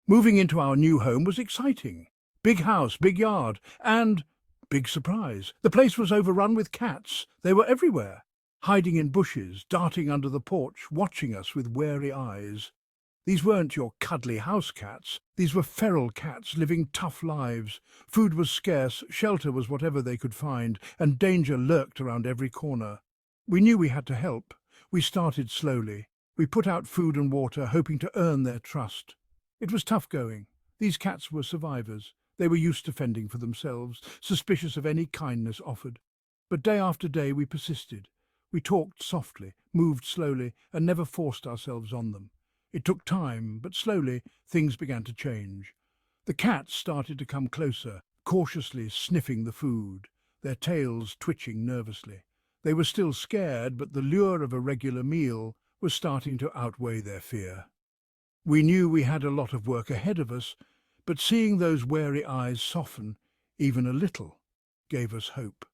Moving into our new home was exciting. Big house, big yard, and big surprise. The place was overrun with cats. They were everywhere, hiding in bushes, darting under the porch, watching us with wary eyes. These weren't your cuddly house cats. These were feral cats living tough lives. Food was scarce, shelter was whatever they could find, and danger lurked around every corner. We knew we had to help. We started slowly. We put out food and water, hoping to earn their trust. It was tough going. These cats were survivors. They were used to fending for themselves, suspicious of any kindness offered. But day after day we persisted. We talked softly, moved slowly, and never forced ourselves on them. It took time, but slowly things began to change. The cats started to come closer, cautiously sniffing the food, their tails twitching nervously. They were still scared, but the lure of a regular meal was starting to outweigh their fear. We knew we had a lot of work ahead of us, but seeing those wary eyes soften, even a little, gave us hope.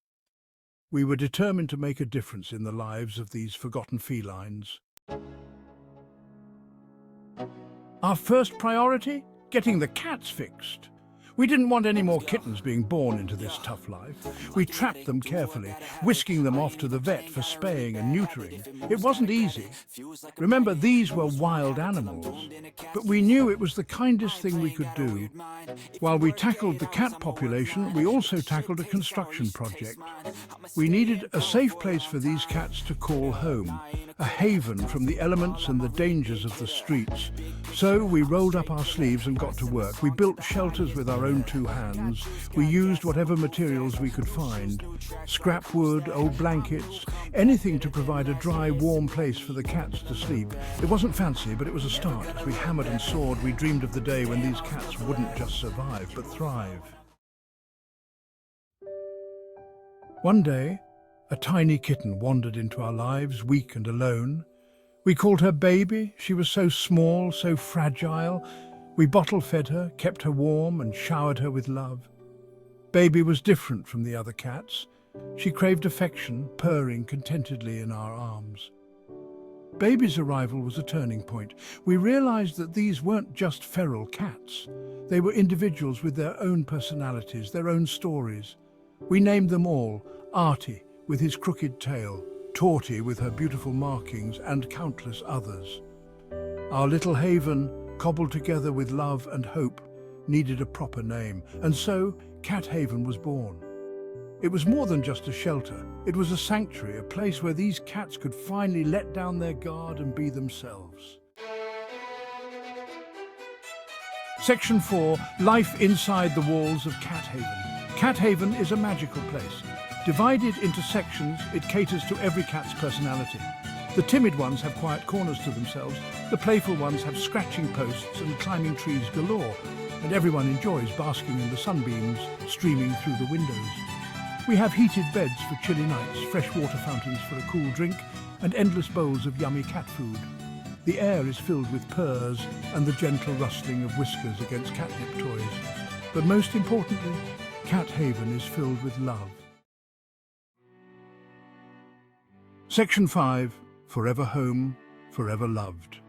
We were determined to make a difference in the lives of these forgotten felines. Our first priority? Getting the cats fixed. We didn't want any more kittens being born into this tough life. We trapped them carefully, whisking them off to the vet for spaying and neutering. It wasn't easy. Remember, these were wild animals, but we knew it was the kindest thing we could do. While we tackled the cat population, we also tackled a construction project. We needed a safe place for these cats to call home, a haven from the elements and the dangers of the streets. So we rolled up our sleeves and got to work. We built shelters with our own two hands. We used whatever materials we could find. Scrap wood, old blankets, anything to provide a dry, warm place for the cats to sleep. It wasn't fancy, but it was a start. As we hammered and sawed, we dreamed of the day when these cats wouldn't just survive, but thrive. One day, a tiny kitten wandered into our lives, weak and alone. We called her Baby. She was so small, so fragile. We bottle-fed her, kept her warm, and showered her with love. Baby was different from the other cats. She craved affection, purring contentedly in our arms. Baby's arrival was a turning point. We realized that these weren't just feral cats. They were individuals with their own personalities, their own stories. We named them all: Artie, with his crooked tail, Torty with her beautiful markings, and countless others. Our little haven, cobbled together with love and hope, needed a proper name, and so Cat Haven was born. It was more than just a shelter. It was a sanctuary, a place where these cats could finally let down their guard and be themselves. Section 4, Life Inside the Walls of Cat Haven. Cat Haven is a magical place. Divided into sections, it caters to every cat's personality. The timid ones have quiet corners to themselves, the playful ones have scratching posts and climbing trees galore, and everyone enjoys basking in the sunbeams streaming through the windows. We have heated beds for chilly nights, fresh water fountains for a cool drink, and endless bowls of yummy cat food. The air is filled with purrs and the gentle rustling of whiskers against catnip toys. But most importantly, Cat Haven is filled with love. Section 5, Forever Home, Forever Loved.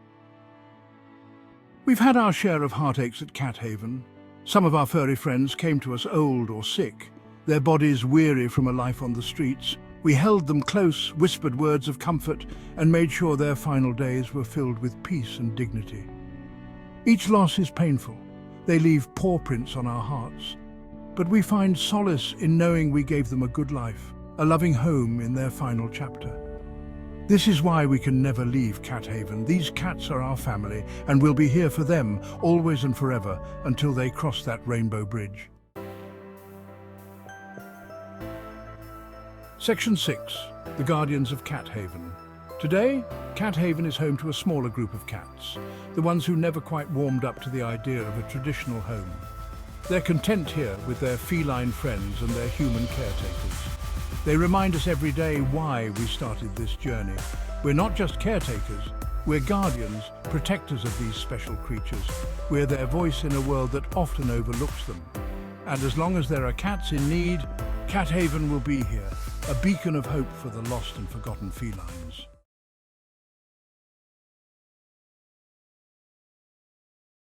We've had our share of heartaches at Cat Haven. Some of our furry friends came to us old or sick, their bodies weary from a life on the streets. We held them close, whispered words of comfort, and made sure their final days were filled with peace and dignity. Each loss is painful. They leave paw prints on our hearts. But we find solace in knowing we gave them a good life, a loving home in their final chapter. This is why we can never leave Cat Haven. These cats are our family, and we'll be here for them, always and forever, until they cross that rainbow bridge. Section 6, The Guardians of Cat Haven. Today, Cat Haven is home to a smaller group of cats, the ones who never quite warmed up to the idea of a traditional home. They're content here with their feline friends and their human caretakers. They remind us every day why we started this journey. We're not just caretakers, we're guardians, protectors of these special creatures. We're their voice in a world that often overlooks them. And as long as there are cats in need, Cat Haven will be here, a beacon of hope for the lost and forgotten felines.